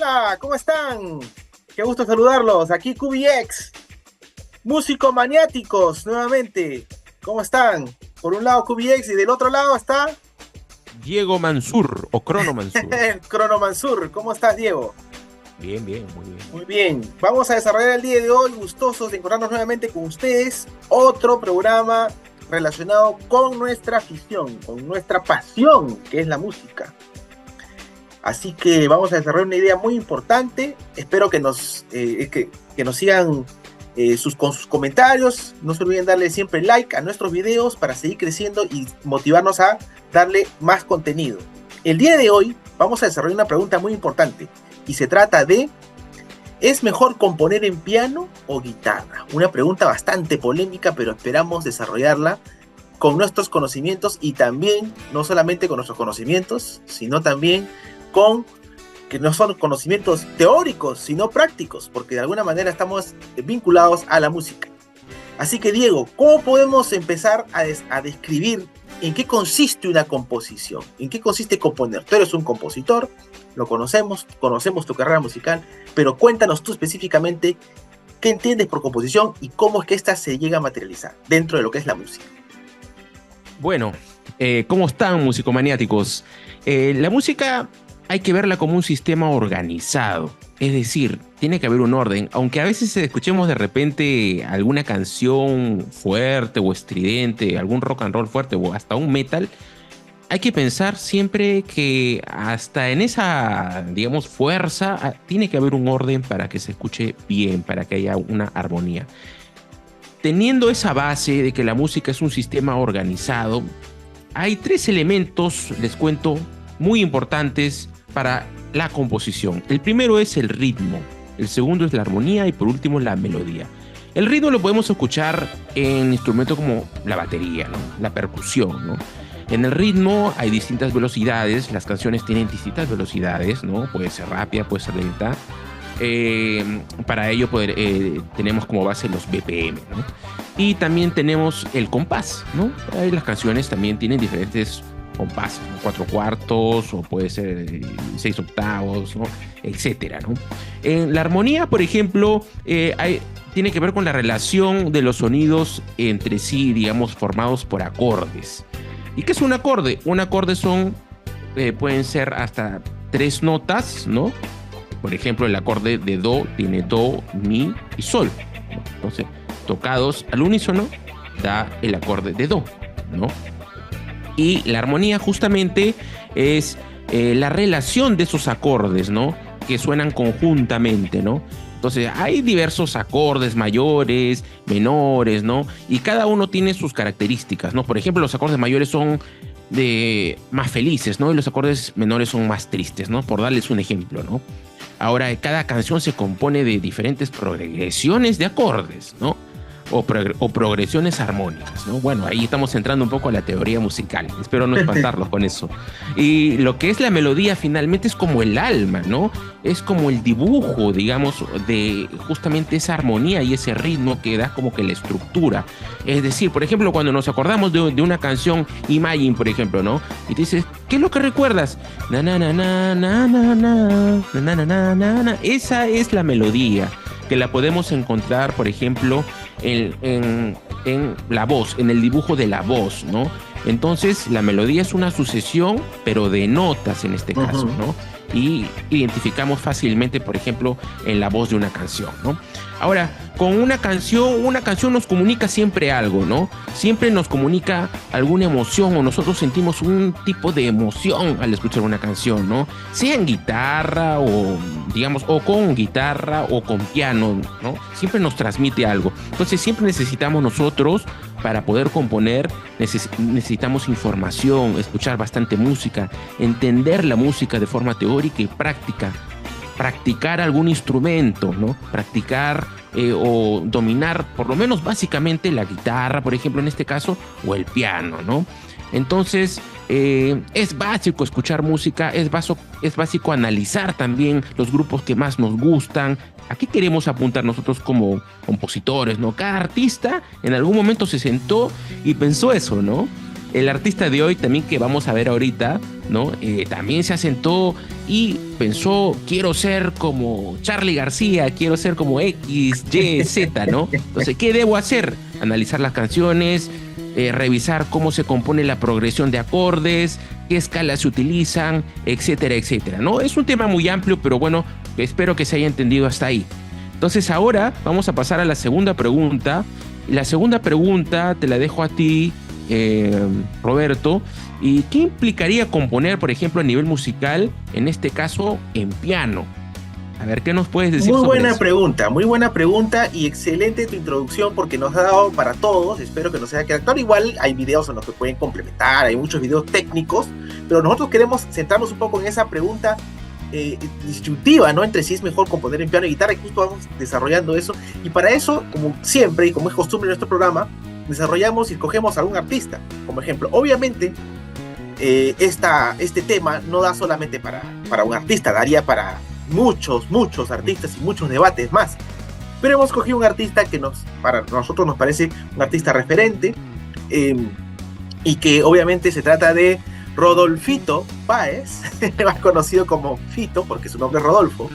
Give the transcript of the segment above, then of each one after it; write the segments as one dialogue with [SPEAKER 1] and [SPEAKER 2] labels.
[SPEAKER 1] hola, ¿cómo están? Qué gusto saludarlos. Aquí QBX, músicos maniáticos, nuevamente. ¿Cómo están? Por un lado QBX y del otro lado está
[SPEAKER 2] Diego Mansur o Crono Mansur.
[SPEAKER 1] el Cronomansur. ¿Cómo estás, Diego?
[SPEAKER 2] Bien, bien, muy bien.
[SPEAKER 1] Muy bien. Vamos a desarrollar el día de hoy, gustosos de encontrarnos nuevamente con ustedes, otro programa relacionado con nuestra afición, con nuestra pasión, que es la música. Así que vamos a desarrollar una idea muy importante. Espero que nos sigan con sus comentarios. No se olviden darle siempre like a nuestros videos para seguir creciendo y motivarnos a darle más contenido. El día de hoy vamos a desarrollar una pregunta muy importante y se trata de: ¿es mejor componer en piano o guitarra? Una pregunta bastante polémica, pero esperamos desarrollarla con nuestros conocimientos y también, no solamente con nuestros conocimientos, sino también con que no son conocimientos teóricos, sino prácticos, porque de alguna manera estamos vinculados a la música. Así que, Diego, ¿cómo podemos empezar a describir en qué consiste una composición? ¿En qué consiste componer? Tú eres un compositor, lo conocemos tu carrera musical, pero cuéntanos tú específicamente qué entiendes por composición y cómo es que ésta se llega a materializar dentro de lo que es la música.
[SPEAKER 2] Bueno, ¿cómo están, musicomaniáticos? La música hay que verla como un sistema organizado. Es decir, tiene que haber un orden. Aunque a veces escuchemos de repente alguna canción fuerte o estridente, algún rock and roll fuerte o hasta un metal, hay que pensar siempre que hasta en esa, digamos, fuerza, tiene que haber un orden para que se escuche bien, para que haya una armonía. Teniendo esa base de que la música es un sistema organizado, hay tres elementos, les cuento, muy importantes para la composición. El primero es el ritmo, el segundo es la armonía y por último la melodía. El ritmo lo podemos escuchar en instrumentos como la batería, ¿no? La percusión, ¿no? En el ritmo hay distintas velocidades, las canciones tienen distintas velocidades, ¿no? Puede ser rápida, puede ser lenta. Para ello tenemos como base los BPM, ¿no? Y también tenemos el compás, ¿no? Ahí las canciones también tienen diferentes compases, ¿no? 4/4 o puede ser 6/8, ¿no? Etcétera, ¿no? En la armonía, por ejemplo, tiene que ver con la relación de los sonidos entre sí, digamos, formados por acordes. ¿Y qué es un acorde? Un acorde pueden ser hasta 3 notas, ¿no? Por ejemplo, el acorde de do tiene do, mi y sol. Entonces, tocados al unísono, da el acorde de do, ¿no? Y la armonía justamente es la relación de esos acordes, ¿no? Que suenan conjuntamente, ¿no? Entonces, hay diversos acordes mayores, menores, ¿no? Y cada uno tiene sus características, ¿no? Por ejemplo, los acordes mayores son más felices, ¿no? Y los acordes menores son más tristes, ¿no? Por darles un ejemplo, ¿no? Ahora, cada canción se compone de diferentes progresiones de acordes, ¿no? O progresiones armónicas, ¿no? Bueno, ahí estamos entrando un poco a la teoría musical. Espero no espantarlos con eso. Y lo que es la melodía finalmente es como el alma, ¿no? Es como el dibujo, digamos, de justamente esa armonía y ese ritmo que da como que la estructura. Es decir, por ejemplo, cuando nos acordamos de una canción, Imagine, por ejemplo, ¿no? Y te dices, ¿qué es lo que recuerdas? Na, na, na, na, na, na, na, na, na, na, na, na. Esa es la melodía, que la podemos encontrar, por ejemplo, en la voz, en el dibujo de la voz, ¿no? Entonces, la melodía es una sucesión, pero de notas en este caso, ¿no? Y identificamos fácilmente, por ejemplo, en la voz de una canción, ¿no? Ahora, con una canción nos comunica siempre algo, ¿no? Siempre nos comunica alguna emoción o nosotros sentimos un tipo de emoción al escuchar una canción, ¿no? Sea en guitarra o, digamos, o con guitarra o con piano, ¿no? Siempre nos transmite algo. Entonces, siempre necesitamos nosotros, para poder componer, necesitamos información, escuchar bastante música, entender la música de forma teórica y práctica, practicar algún instrumento, ¿no? Practicar o dominar, por lo menos básicamente, la guitarra, por ejemplo, en este caso, o el piano, ¿no? Entonces, es básico escuchar música, es básico analizar también los grupos que más nos gustan. ¿A qué queremos apuntar nosotros como compositores, no? Cada artista en algún momento se sentó y pensó eso, ¿no? El artista de hoy también que vamos a ver ahorita ¿no? También se asentó y pensó, quiero ser como Charly García, quiero ser como X, Y, Z, ¿no? Entonces, ¿qué debo hacer? Analizar las canciones, revisar cómo se compone la progresión de acordes, qué escalas se utilizan, etcétera, etcétera, ¿no? Es un tema muy amplio, pero bueno, espero que se haya entendido hasta ahí. Entonces ahora vamos a pasar a la segunda pregunta. La segunda pregunta te la dejo a ti, Roberto. ¿Y qué implicaría componer, por ejemplo, a nivel musical, en este caso, en piano? A ver, ¿qué nos puedes decir sobre eso?
[SPEAKER 1] Muy buena pregunta y excelente tu introducción porque nos ha dado para todos, espero que nos haya quedado claro. Igual hay videos en los que pueden complementar, hay muchos videos técnicos, pero nosotros queremos centrarnos un poco en esa pregunta disyuntiva, ¿no? Entre si es mejor componer en piano y guitarra, y justo vamos desarrollando eso, y para eso, como siempre y como es costumbre en nuestro programa, desarrollamos y escogemos a algún artista como ejemplo. Obviamente, este tema no da solamente para un artista, daría para muchos artistas y muchos debates más, pero hemos escogido un artista que para nosotros nos parece un artista referente, y que obviamente se trata de Rodolfito Páez, más conocido como Fito, porque su nombre es Rodolfo.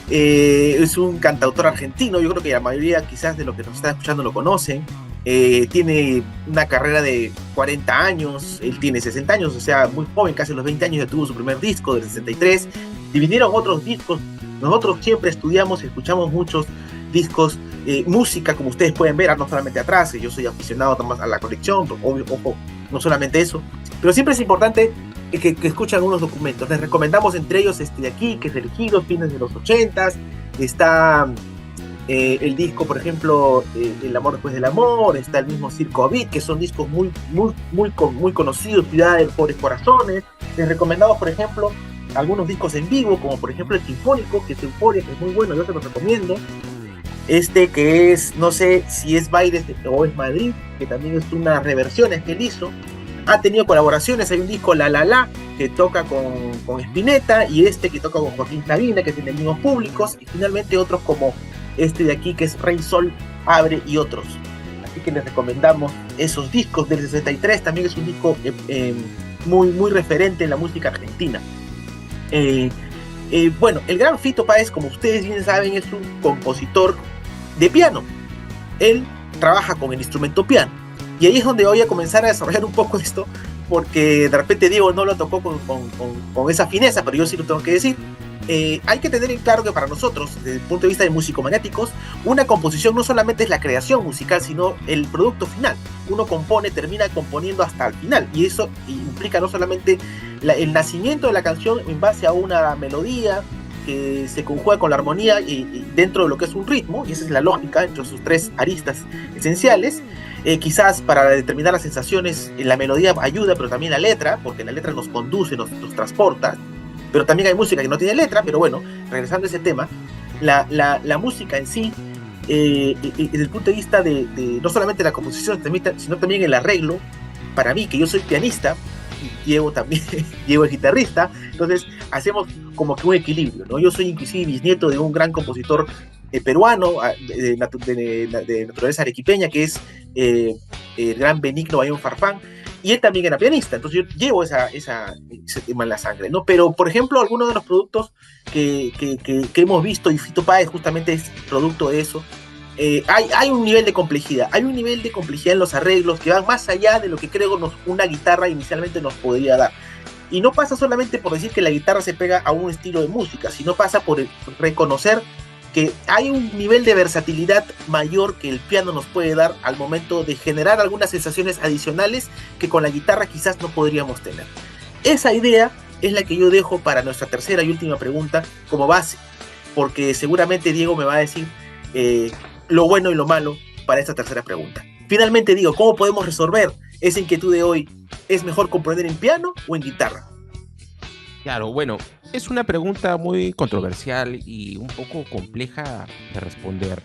[SPEAKER 1] Es un cantautor argentino, yo creo que la mayoría quizás de los que nos están escuchando lo conocen. Tiene una carrera de 40 años, él tiene 60 años, o sea, muy joven, casi a los 20 años ya tuvo su primer disco del 63, y vinieron otros discos. Nosotros siempre estudiamos y escuchamos muchos discos, música, como ustedes pueden ver, no solamente atrás, yo soy aficionado más a la colección, obvio, ojo, no solamente eso, pero siempre es importante que escuchen algunos documentos. Les recomendamos entre ellos este de aquí, que es elegido fines de los 80s, está el disco, por ejemplo, El amor después del amor, está el mismo Circo Beat, que son discos muy conocidos, Ciudad de Pobres Corazones. Les recomendamos, por ejemplo, algunos discos en vivo, como por ejemplo el Sinfónico, que es Euforia, que es muy bueno, yo se los recomiendo. Este que es, no sé si es Baires o es Madrid, que también es una reversión que él hizo. Ha tenido colaboraciones, hay un disco La, que toca con Spinetta, y este que toca con Joaquín Sabina, que tiene mismos públicos, y finalmente otros como este de aquí, que es Rey Sol, Abre, y otros. Así que les recomendamos esos discos del 63, también es un disco muy referente en la música argentina. Bueno, el gran Fito Páez, como ustedes bien saben, es un compositor de piano. Él trabaja con el instrumento piano, y ahí es donde voy a comenzar a desarrollar un poco esto, porque de repente Diego no lo tocó con esa fineza, pero yo sí lo tengo que decir. Hay que tener en claro que para nosotros, desde el punto de vista de musicomaniáticos, una composición no solamente es la creación musical, sino el producto final. Uno termina componiendo hasta el final, y eso implica no solamente el nacimiento de la canción en base a una melodía que se conjuga con la armonía y dentro de lo que es un ritmo, y esa es la lógica entre sus tres aristas esenciales. Quizás para determinar las sensaciones la melodía ayuda, pero también la letra, porque la letra nos conduce, nos transporta. Pero también hay música que no tiene letra, pero bueno, regresando a ese tema, la música en sí, desde el punto de vista de no solamente la composición, sino también el arreglo, para mí, que yo soy pianista, y Diego también, Diego es guitarrista, entonces hacemos como que un equilibrio, ¿no? Yo soy inclusive bisnieto de un gran compositor peruano, de naturaleza arequipeña, que es el gran Benigno Bayón Farfán, y él también era pianista, entonces yo llevo ese tema en la sangre, ¿no? Pero, por ejemplo, algunos de los productos que hemos visto, y Fito Páez justamente es producto de eso, hay un nivel de complejidad, en los arreglos que van más allá de lo que creo una guitarra inicialmente nos podría dar. Y no pasa solamente por decir que la guitarra se pega a un estilo de música, sino pasa por reconocer que hay un nivel de versatilidad mayor que el piano nos puede dar al momento de generar algunas sensaciones adicionales que con la guitarra quizás no podríamos tener. Esa idea es la que yo dejo para nuestra tercera y última pregunta como base, porque seguramente Diego me va a decir lo bueno y lo malo para esta tercera pregunta. Finalmente, Diego, ¿cómo podemos resolver esa inquietud de hoy? ¿Es mejor componer en piano o en guitarra?
[SPEAKER 2] Claro, bueno, es una pregunta muy controversial y un poco compleja de responder.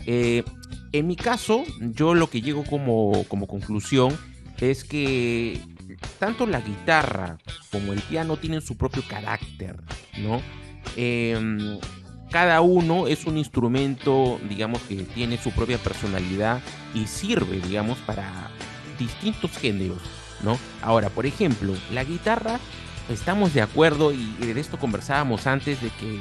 [SPEAKER 2] En mi caso, yo lo que llego como conclusión es que tanto la guitarra como el piano tienen su propio carácter, ¿no? Cada uno es un instrumento, digamos, que tiene su propia personalidad y sirve, digamos, para distintos géneros, ¿no? Ahora, por ejemplo, la guitarra estamos de acuerdo y de esto conversábamos antes de que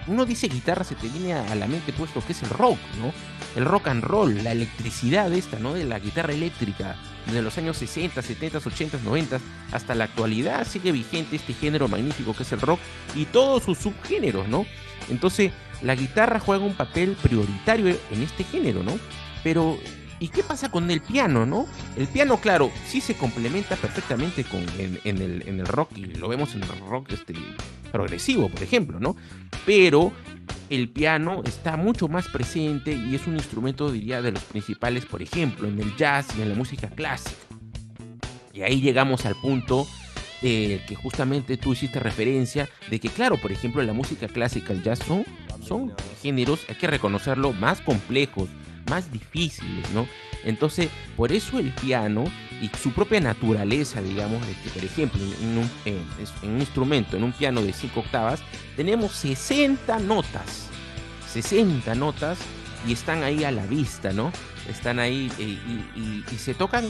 [SPEAKER 2] uno dice guitarra, se te viene a la mente pues lo que es el rock, ¿no? El rock and roll, la electricidad esta, ¿no? De la guitarra eléctrica, desde los años 60, 70, 80, 90, hasta la actualidad sigue vigente este género magnífico que es el rock y todos sus subgéneros, ¿no? Entonces, la guitarra juega un papel prioritario en este género, ¿no? Pero, ¿y qué pasa con el piano, no? El piano, claro, sí se complementa perfectamente en el rock, y lo vemos en el rock progresivo, por ejemplo, ¿no? Pero el piano está mucho más presente y es un instrumento, diría, de los principales, por ejemplo, en el jazz y en la música clásica. Y ahí llegamos al punto que justamente tú hiciste referencia de que, claro, por ejemplo, en la música clásica, el jazz son géneros, hay que reconocerlo, más complejos, más difíciles, ¿no? Entonces, por eso el piano y su propia naturaleza, digamos, de que, por ejemplo, en un instrumento, en un piano de 5 octavas, tenemos 60 notas y están ahí a la vista, ¿no? Están ahí y se tocan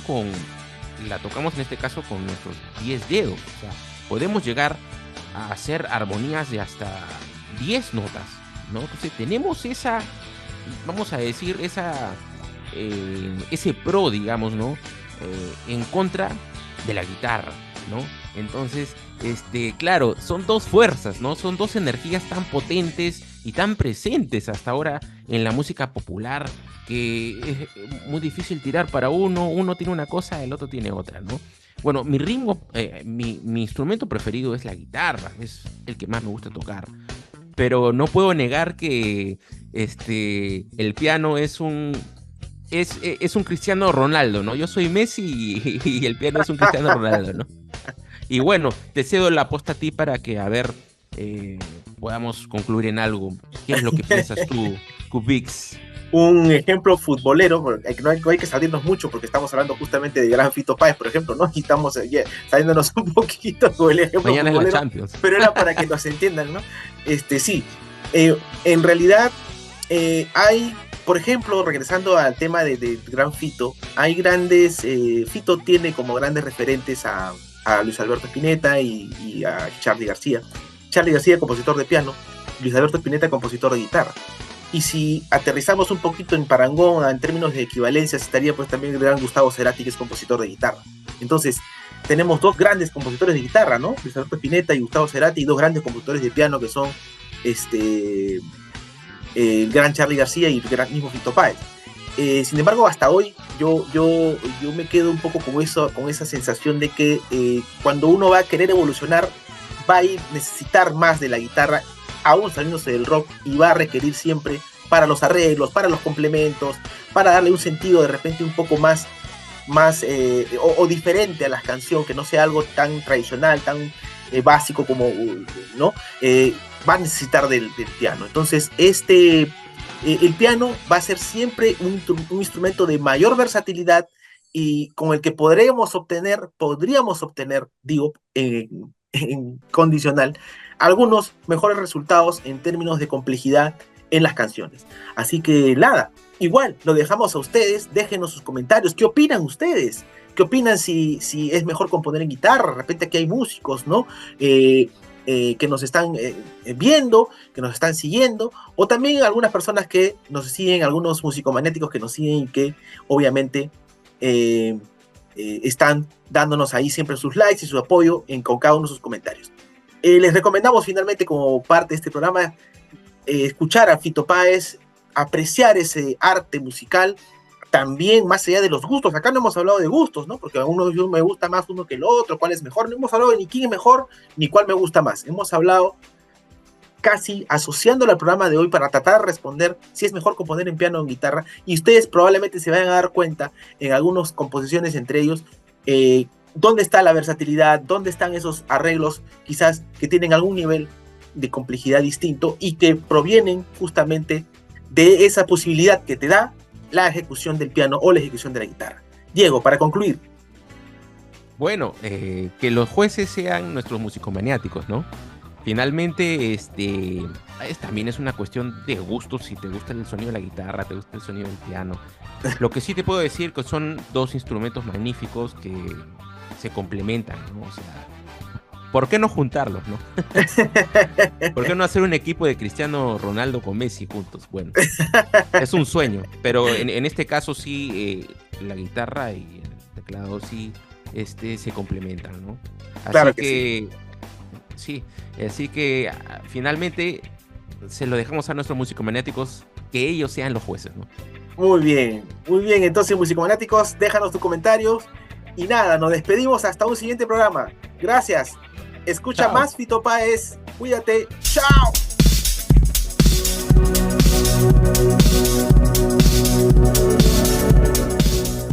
[SPEAKER 2] la tocamos en este caso con nuestros 10 dedos, o sea, podemos llegar a hacer armonías de hasta 10 notas, ¿no? Entonces tenemos vamos a decir, ese pro, digamos, ¿no? En contra de la guitarra, ¿no? Entonces, claro, son dos fuerzas, ¿no? Son dos energías tan potentes y tan presentes hasta ahora en la música popular que es muy difícil tirar para uno tiene una cosa, el otro tiene otra, ¿no? Bueno, mi instrumento preferido es la guitarra, es el que más me gusta tocar, pero no puedo negar que el piano es un Cristiano Ronaldo, ¿no? Yo soy Messi y el piano es un Cristiano Ronaldo, ¿no? Y bueno, te cedo la posta a ti para que, a ver, podamos concluir en algo. ¿Qué es lo que piensas tú, Cubix?
[SPEAKER 1] Un ejemplo futbolero, porque no hay que salirnos mucho porque estamos hablando justamente de Gran Fito Páez, por ejemplo, ¿no? Y estamos saliéndonos un poquito con el ejemplo
[SPEAKER 2] Mañana
[SPEAKER 1] futbolero,
[SPEAKER 2] es la Champions.
[SPEAKER 1] pero era para que nos entiendan, ¿no? Sí, en realidad hay, por ejemplo, regresando al tema de Gran Fito, hay grandes, Fito tiene como grandes referentes a Luis Alberto Spinetta y a Charly García. Charly García, compositor de piano, Luis Alberto Spinetta, compositor de guitarra. Y si aterrizamos un poquito en parangón en términos de equivalencias, estaría pues también el gran Gustavo Cerati, que es compositor de guitarra. Entonces, tenemos dos grandes compositores de guitarra, ¿no? Luis Alberto Spinetta y Gustavo Cerati, y dos grandes compositores de piano que son el gran Charly García y el gran mismo Fito Páez. Sin embargo, hasta hoy yo me quedo un poco con esa sensación de que cuando uno va a querer evolucionar, va a necesitar más de la guitarra, aún saliéndose del rock, y va a requerir siempre para los arreglos, para los complementos, para darle un sentido de repente un poco más o diferente a la canción, que no sea algo tan tradicional, tan básico como, ¿no? Va a necesitar del piano. Entonces, el piano va a ser siempre un instrumento de mayor versatilidad y con el que podríamos obtener, digo, en condicional, algunos mejores resultados en términos de complejidad en las canciones. Así que nada, igual lo dejamos a ustedes, déjenos sus comentarios, ¿qué opinan ustedes? ¿Qué opinan si es mejor componer en guitarra? De repente aquí hay músicos, ¿no? Que nos están viendo, que nos están siguiendo, o también algunas personas que nos siguen, algunos musicomaniáticos que nos siguen y que obviamente están dándonos ahí siempre sus likes y su apoyo con cada uno de sus comentarios. Les recomendamos finalmente, como parte de este programa, escuchar a Fito Páez, apreciar ese arte musical, también más allá de los gustos. Acá no hemos hablado de gustos, ¿no? Porque a uno me gusta más uno que el otro, cuál es mejor. No hemos hablado de ni quién es mejor, ni cuál me gusta más. Hemos hablado casi asociándolo al programa de hoy para tratar de responder si es mejor componer en piano o en guitarra, y ustedes probablemente se vayan a dar cuenta en algunas composiciones entre ellos dónde está la versatilidad, dónde están esos arreglos quizás que tienen algún nivel de complejidad distinto y que provienen justamente de esa posibilidad que te da la ejecución del piano o la ejecución de la guitarra. Diego, para concluir.
[SPEAKER 2] Bueno, que los jueces sean nuestros musicomaniáticos, ¿no? Finalmente, también es una cuestión de gustos. Si te gusta el sonido de la guitarra, te gusta el sonido del piano. Lo que sí te puedo decir que son dos instrumentos magníficos que se complementan, ¿no? O sea, ¿por qué no juntarlos, no? ¿Por qué no hacer un equipo de Cristiano Ronaldo con Messi juntos? Bueno, es un sueño, pero en este caso sí, la guitarra y el teclado sí se complementan, ¿no? Así
[SPEAKER 1] Claro que
[SPEAKER 2] que, sí, así que finalmente se lo dejamos a nuestros musicomaniáticos, que ellos sean los jueces, ¿no?
[SPEAKER 1] muy bien, muy bien. Entonces, musicomaniáticos, déjanos tus comentarios. Y nada, nos despedimos hasta un siguiente programa. Gracias. Escucha
[SPEAKER 2] Chao.
[SPEAKER 1] más Fito Páez. Cuídate. ¡Chao!